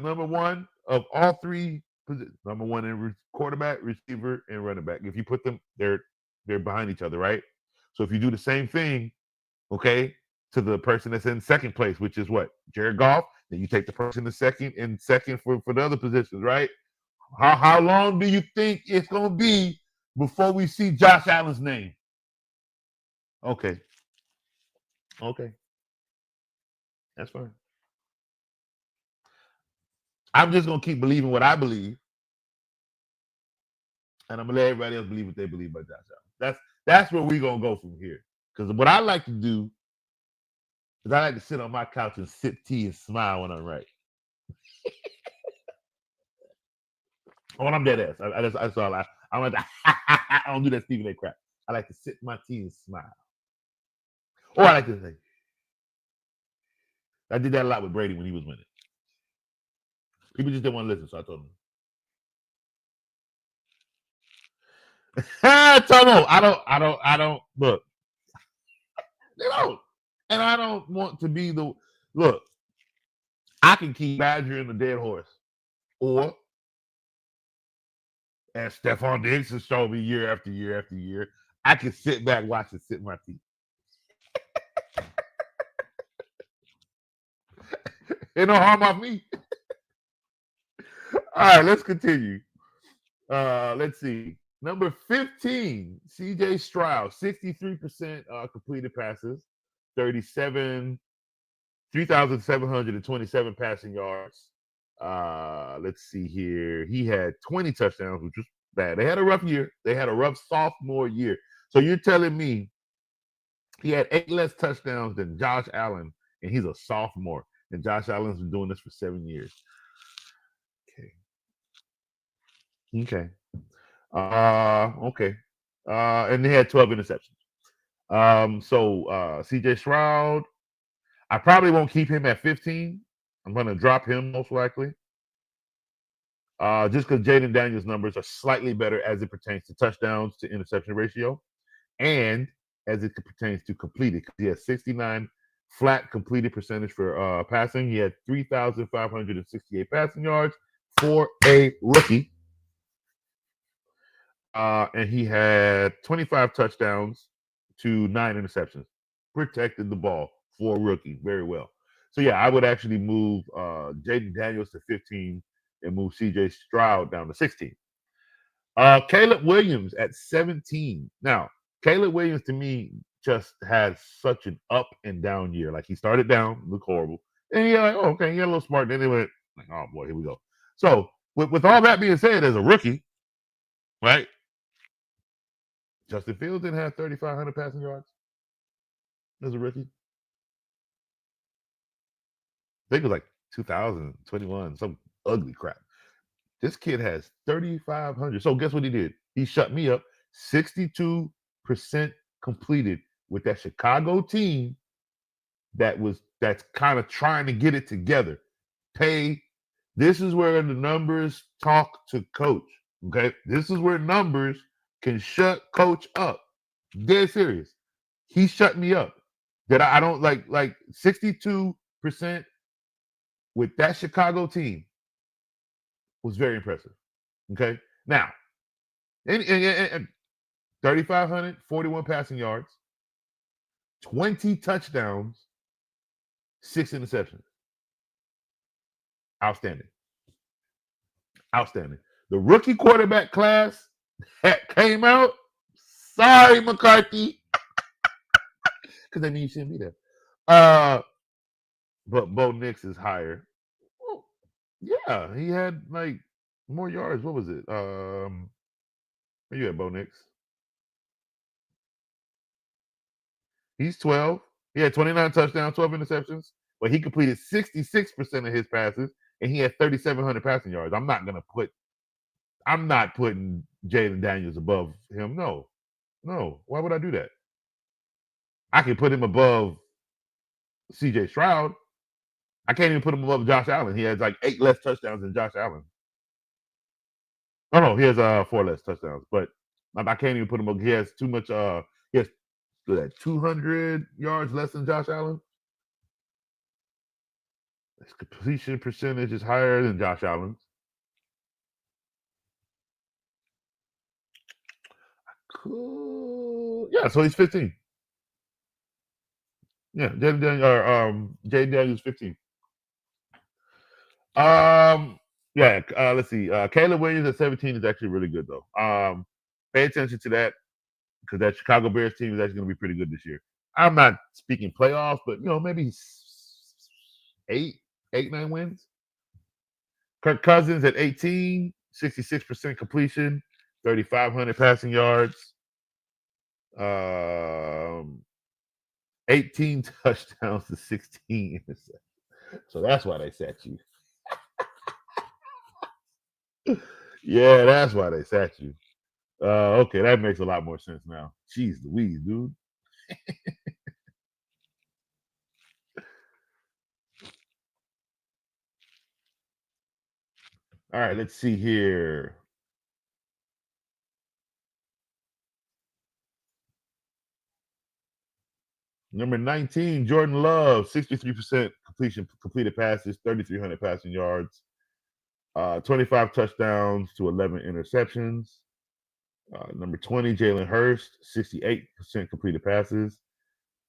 number one of all three positions, number one in quarterback, receiver, and running back, if you put them, they're behind each other, right? So if you do the same thing, okay, to the person that's in second place, which is what? Jared Goff, then you take the person in second for the other positions, right? How long do you think it's gonna be before we see Josh Allen's name? Okay. That's fine. I'm just gonna keep believing what I believe, and I'm gonna let everybody else believe what they believe about Josh Allen. That's where we're gonna go from here. Because what I like to do is I like to sit on my couch and sip tea and smile when I'm right. When I'm dead ass, that's all I like to. I don't do that Stephen A. crap. I like to sip my tea and smile, or I like to say, I did that a lot with Brady when he was winning. People just didn't want to listen, so I told them. I don't look. They don't. And I don't want to be the look. I can keep badgering the dead horse. Or as Stephon Diggs has shown me year after year after year, I can sit back, watch and sip my teeth. Ain't no harm off me. All right, let's continue. Let's see. Number 15, CJ Stroud, 63% completed passes, 3,727 passing yards. Let's see here. He had 20 touchdowns, which was bad. They had a rough year. They had a rough sophomore year. So you're telling me he had 8 less touchdowns than Josh Allen, and he's a sophomore. And Josh Allen's been doing this for 7 years. Okay. Okay. And they had 12 interceptions. So CJ Stroud, I probably won't keep him at 15. I'm going to drop him most likely. Just because Jaden Daniels' numbers are slightly better as it pertains to touchdowns to interception ratio and as it pertains to completed. He has 69 flat completed percentage for passing. He had 3,568 passing yards for a rookie. And he had 25 touchdowns to 9 interceptions. Protected the ball for a rookie very well. So, yeah, I would actually move Jaden Daniels to 15 and move CJ Stroud down to 16. Caleb Williams at 17. Now, Caleb Williams, to me, just had such an up and down year. Like, he started down, looked horrible. And you're like, oh, okay, he got a little smart. Then they went, like, oh, boy, here we go. So, with all that being said, as a rookie, right, Justin Fields didn't have 3,500 passing yards as a rookie. I think it was like 2021, some ugly crap. This kid has 3,500. So guess what he did? He shut me up. 62% completed with that Chicago team that's kind of trying to get it together. This is where the numbers talk to coach. Okay, this is where numbers can shut coach up. Dead serious. He shut me up. That I don't like 62% with that Chicago team was very impressive. Okay. Now, and 3,500, 41 passing yards, 20 touchdowns, 6 interceptions. Outstanding. The rookie quarterback class that came out, sorry, McCarthy, because I mean you shouldn't be there. But Bo Nix is higher. Well, yeah, he had like more yards. What was it? Where you at, Bo Nix? He's 12. He had 29 touchdowns, 12 interceptions, but he completed 66% of his passes, and he had 3,700 passing yards. I'm not putting Jaden Daniels above him. No. Why would I do that? I can put him above CJ Stroud. I can't even put him above Josh Allen. He has like 8 less touchdowns than Josh Allen. Oh no, he has 4 less touchdowns, but I can't even put him up. He has too much. He has Good at 200 yards less than Josh Allen. His completion percentage is higher than Josh Allen's. Cool. Yeah, so he's 15. Yeah, Jay Daniels 15. Let's see. Caleb Williams at 17 is actually really good though. Pay attention to that because that Chicago Bears team is actually going to be pretty good this year. I'm not speaking playoffs, but maybe 9 wins. Kirk Cousins at 18, 66% completion, 3,500 passing yards, 18 touchdowns to 16 interceptions. So that's why they sat you. Yeah, that's why they sat you. Okay, that makes a lot more sense now. Jeez Louise, dude. All right, let's see here. Number 19, Jordan Love, 63% completed passes, 3,300 passing yards, 25 touchdowns to 11 interceptions. Number 20, Jalen Hurst, 68% completed passes,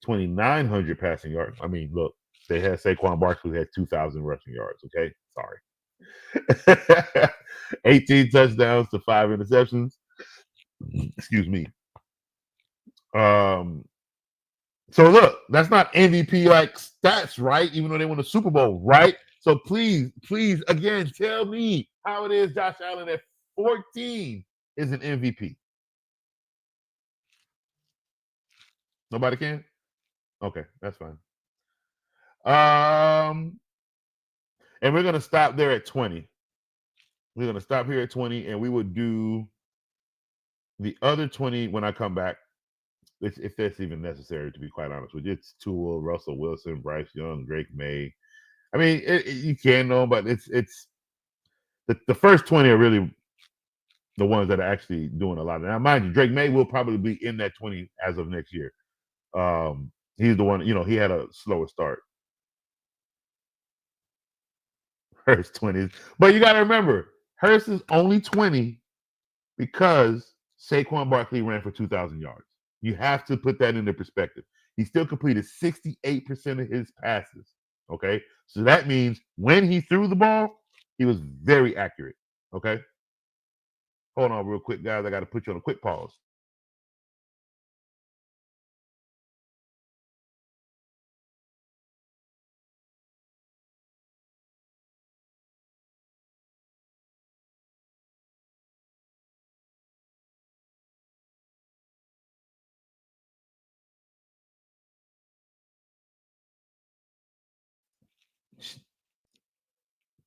2,900 passing yards. I mean, look, they had Saquon Barkley who had 2,000 rushing yards. Okay, sorry. 18 touchdowns to 5 interceptions. Excuse me. So look, that's not MVP like stats, right? Even though they won the Super Bowl, right? So please, again, tell me how it is Josh Allen at 14 is an MVP. Nobody can? Okay, that's fine. And we're gonna stop there at 20. We're gonna stop here at 20, and we would do the other 20 when I come back. If that's even necessary, to be quite honest with you. It's Tua, Russell Wilson, Bryce Young, Drake May. I mean, you can know, but it's the first 20 are really the ones that are actually doing a lot. Now, mind you, Drake May will probably be in that 20 as of next year. He's the one, he had a slower start. Hurst 20s. But you got to remember, Hurst is only 20 because Saquon Barkley ran for 2,000 yards. You have to put that into perspective. He still completed 68% of his passes. Okay. So that means when he threw the ball, he was very accurate. Okay. Hold on real quick, guys. I got to put you on a quick pause.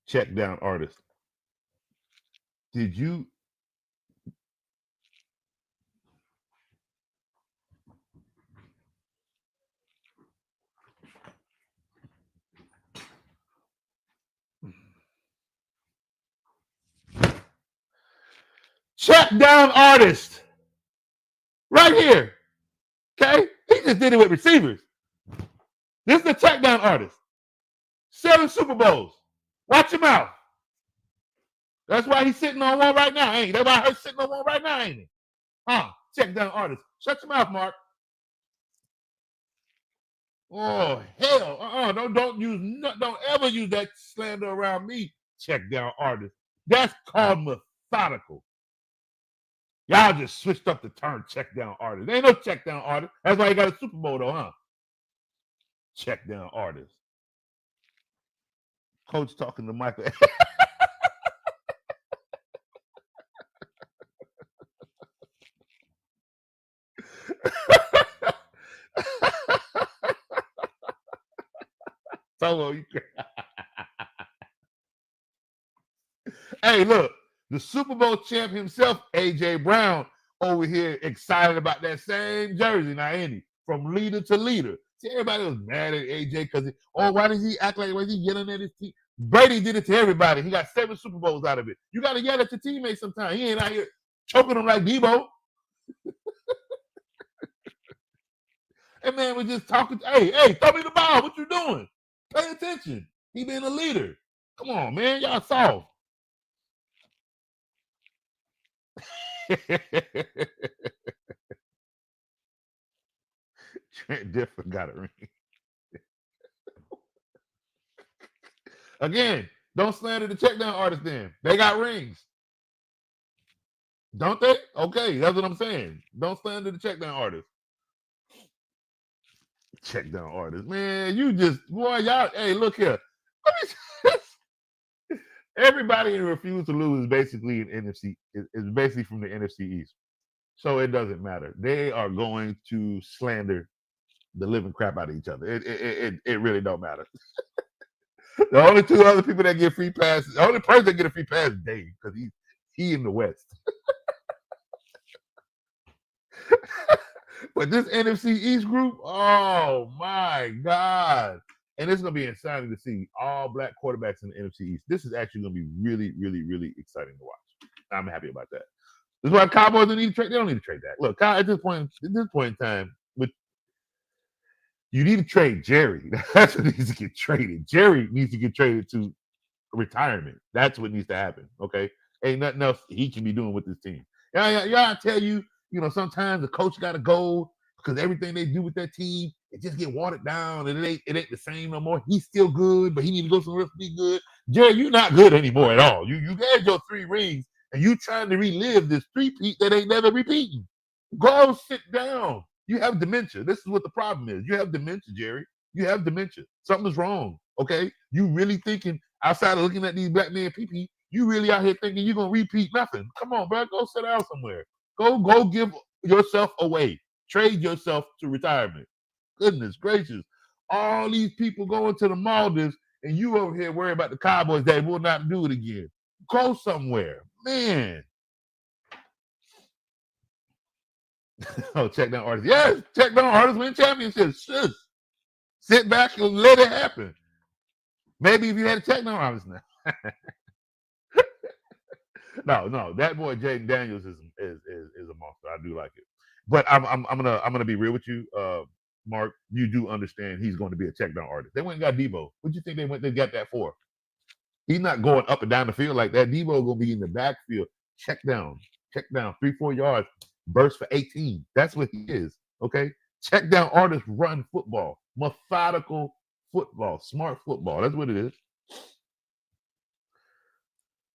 Check down artist. Did you check down artist right here? Okay, he just did it with receivers. This is the check down artist. 7 Super Bowls. Watch him out. That's why he's sitting on one right now, ain't he? That's why he's sitting on one right now, ain't he? Check down artist. Shut your mouth, Mark. Oh hell! Don't ever use that slander around me. Check down artist. That's called methodical. Y'all just switched up the term check down artist. There ain't no check down artist. That's why you got a Super Bowl though, huh? Check down artist. Coach talking to Michael. Hey, look, the Super Bowl champ himself, AJ Brown, over here excited about that same jersey. Now, ain't he? From leader to leader. See, everybody was mad at AJ because, why does he act like he yelling at his team? Brady did it to everybody. He got 7 Super Bowls out of it. You got to yell at your teammates sometimes. He ain't out here choking them like Debo. That man was just talking. Hey, throw me the ball. What you doing? Pay attention. He being a leader. Come on, man. Y'all soft. Trent Difford got a ring. Again, don't slander the check down artists then. They got rings. Don't they? Okay, that's what I'm saying. Don't slander the check down artists. Check down artists. Man, you just, boy, y'all, hey, look here. Everybody in Refuse to Lose is basically an NFC, is basically from the NFC East. So it doesn't matter. They are going to slander the living crap out of each other. It really don't matter. The only two other people that get free passes, the only person that get a free pass is Dave, because he in the West. But this NFC East group, oh my God. And it's going to be exciting to see all black quarterbacks in the NFC East. This is actually going to be really, really, really exciting to watch. I'm happy about that. This is why Cowboys don't need to trade. They don't need to trade that. Look, at this point in time, you need to trade Jerry. That's what needs to get traded. Jerry needs to get traded to retirement. That's what needs to happen. Okay, ain't nothing else he can be doing with this team. I tell you, sometimes the coach got to go because everything they do with that team, it just get watered down and it ain't the same no more. He's still good, but he need to go somewhere else to be good. Jerry, you're not good anymore at all. You had your 3 rings and you trying to relive this three-peat that ain't never repeating. Go sit down. You have dementia. This is what the problem is. You have dementia, Jerry. You have dementia. Something's wrong. Okay, you really thinking outside of looking at these black men PP, you really out here thinking you're gonna repeat nothing. Come on, bro. Go sit down somewhere. Go give yourself away. Trade yourself to retirement. Goodness gracious. All these people going to the Maldives and you over here worried about the Cowboys that will not do it again. Go somewhere. Man. Oh, check down artists. Yes, check down artists win championships. Shush. Sit back and let it happen. Maybe if you had a check down artist now. No, that boy Jaden Daniels is a monster. I do like it. But I'm gonna be real with you, Mark. You do understand he's going to be a check down artist. They went and got Debo. What do you think they got that for? He's not going up and down the field like that. Debo gonna be in the backfield. Check down, 3-4 yards, burst for 18. That's what he is. Okay. Check down artists run football, methodical football, smart football. That's what it is.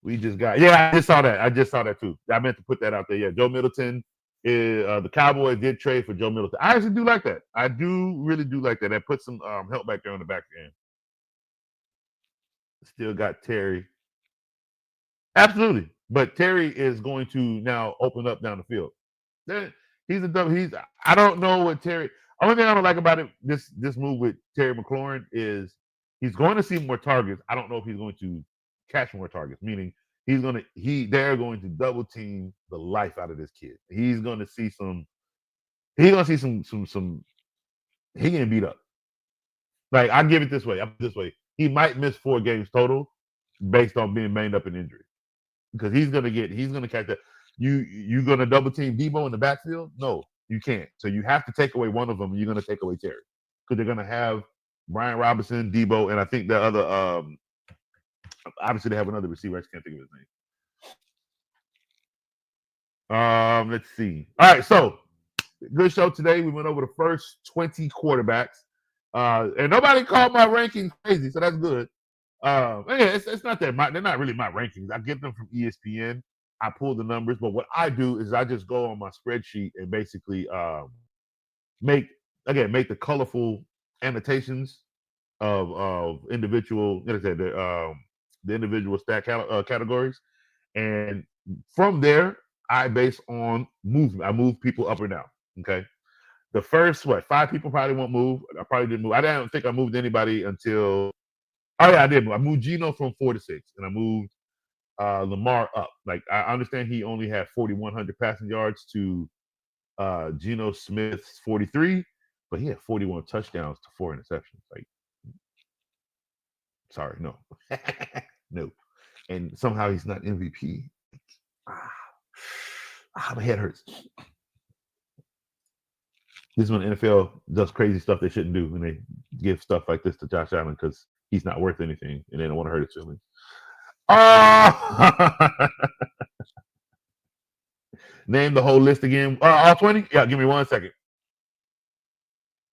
We just got, I just saw that too. I meant to put that out there. Yeah, Joe Middleton. The Cowboys did trade for Joe Middleton. I actually do like that. I really do like that. That puts some help back there on the back end. Still got Terry. Absolutely. But Terry is going to now open up down the field. I don't know what Terry. Only thing I don't like about it, this move with Terry McLaurin is he's going to see more targets. I don't know if he's going to catch more targets, meaning they're going to double team the life out of this kid. He's going to see some he getting beat up. Like, I give it this way. He might miss 4 games total based on being banged up in injury. Because he's gonna catch that. You gonna double team Debo in the backfield? No, you can't. So you have to take away one of them, and you're gonna take away Terry. Because they're gonna have Brian Robinson, Debo, and I think the other obviously they have another receiver. I just can't think of his name. Let's see. All right, so good show today. We went over the first 20 quarterbacks. And nobody called my rankings crazy, so that's good. It's not that they're not really my rankings. I get them from ESPN. I pull the numbers, but what I do is I just go on my spreadsheet and basically make the colorful annotations of individual, the individual stat categories, and from there I base on movement. I move people up or down. Okay. The first 5 people probably won't move. I probably didn't move. I don't think I moved anybody until. Oh yeah, I did move. I moved Geno from 4 to 6, and I moved Lamar up. Like, I understand he only had 4,100 passing yards to Geno Smith's 43, but he had 41 touchdowns to 4 interceptions. Like, sorry, no, no, and somehow he's not MVP. My head hurts. This is when the NFL does crazy stuff they shouldn't do, and they give stuff like this to Josh Allen because he's not worth anything, and they don't want to hurt his feelings. Name the whole list again. All 20? Yeah, give me 1 second.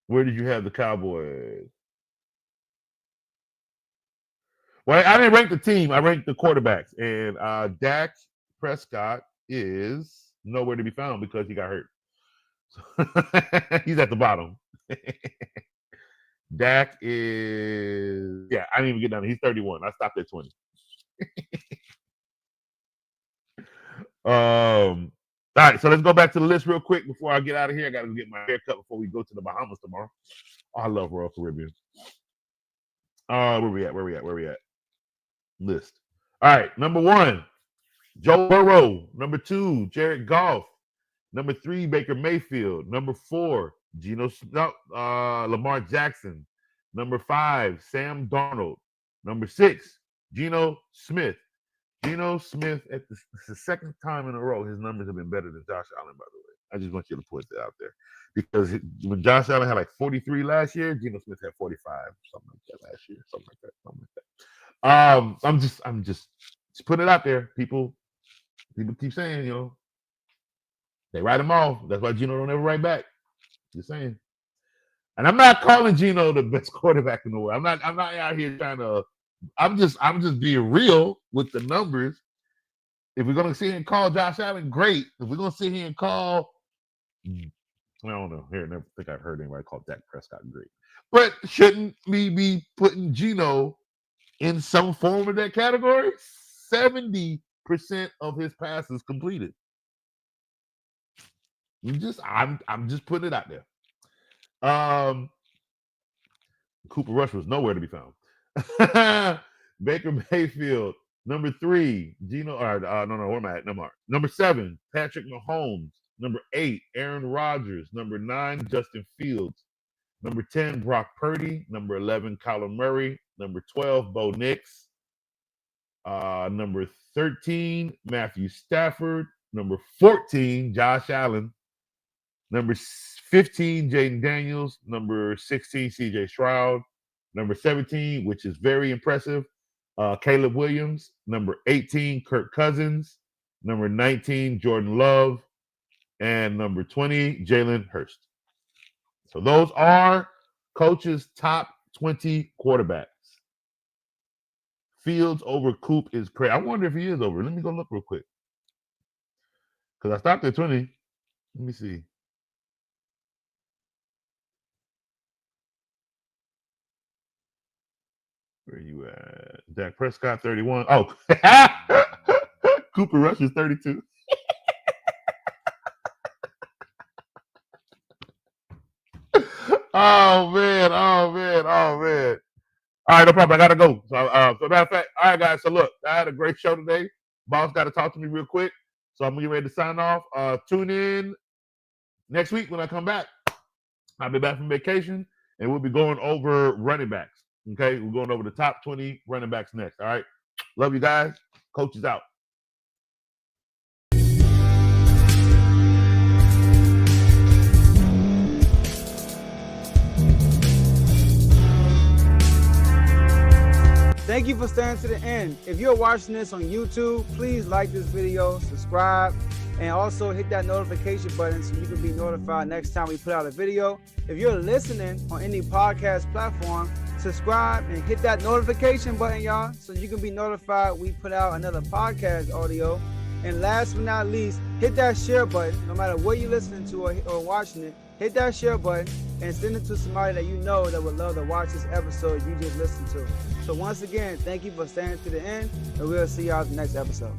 Where did you have the Cowboys? Well, I didn't rank the team. I ranked the quarterbacks. And Dak Prescott is nowhere to be found because he got hurt. He's at the bottom. Dak is, I didn't even get down. He's 31. I stopped at 20. All right, so let's go back to the list real quick before I get out of here. I got to get my haircut before we go to the Bahamas tomorrow. Oh, I love Royal Caribbean. Where we at? List. All right, number 1, Joe Burrow. Number 2, Jared Goff. Number 3, Baker Mayfield. Number 4, Lamar Jackson. Number 5, Sam Darnold. Number 6, Geno Smith. Geno Smith, it's the second time in a row his numbers have been better than Josh Allen, by the way. I just want you to put that out there. Because when Josh Allen had like 43 last year, Geno Smith had 45, something like that last year, something like that. I'm just putting it out there. People keep saying, they write him off. That's why Geno don't ever write back. Just saying. And I'm not calling Geno the best quarterback in the world. I'm not out here trying to. I'm just being real with the numbers. If we're gonna sit here and call Josh Allen, great. If we're gonna sit here and call, I don't know. Here, I never think I've heard anybody call Dak Prescott great. But shouldn't we be putting Geno in some form of that category? 70% of his passes completed. I'm just putting it out there. Cooper Rush was nowhere to be found. Baker Mayfield, number 3, Geno. Where am I at? Number 7, Patrick Mahomes. Number 8, Aaron Rodgers. Number 9, Justin Fields. Number 10, Brock Purdy. Number 11, Kyler Murray. Number 12, Bo Nix. Number 13, Matthew Stafford. Number 14, Josh Allen. Number 15, Jaden Daniels. Number 16, CJ Stroud. Number 17, which is very impressive, Caleb Williams. Number 18, Kirk Cousins. Number 19, Jordan Love. And number 20, Jalen Hurts. So those are coaches' top 20 quarterbacks. Fields over Coop is crazy. I wonder if he is over. Let me go look real quick. Because I stopped at 20. Let me see. Where you at? Dak Prescott, 31. Oh, Cooper Rush is 32. Oh man. All right, no problem. I gotta go. So matter of fact, all right, guys. So look, I had a great show today. Boss got to talk to me real quick, so I'm gonna get ready to sign off. Tune in next week when I come back. I'll be back from vacation, and we'll be going over running backs. Okay, we're going over the top 20 running backs next. All right. Love you guys. Coach is out. Thank you for staying to the end. If you're watching this on YouTube, please like this video, subscribe, and also hit that notification button so you can be notified next time we put out a video. If you're listening on any podcast platform, subscribe and hit that notification button, y'all, so you can be notified we put out another podcast audio. And last but not least, hit that share button. No matter what you're listening to or watching it, hit that share button and send it to somebody that you know that would love to watch this episode you just listened to. So once again, thank you for staying to the end, and we'll see y'all in the next episode.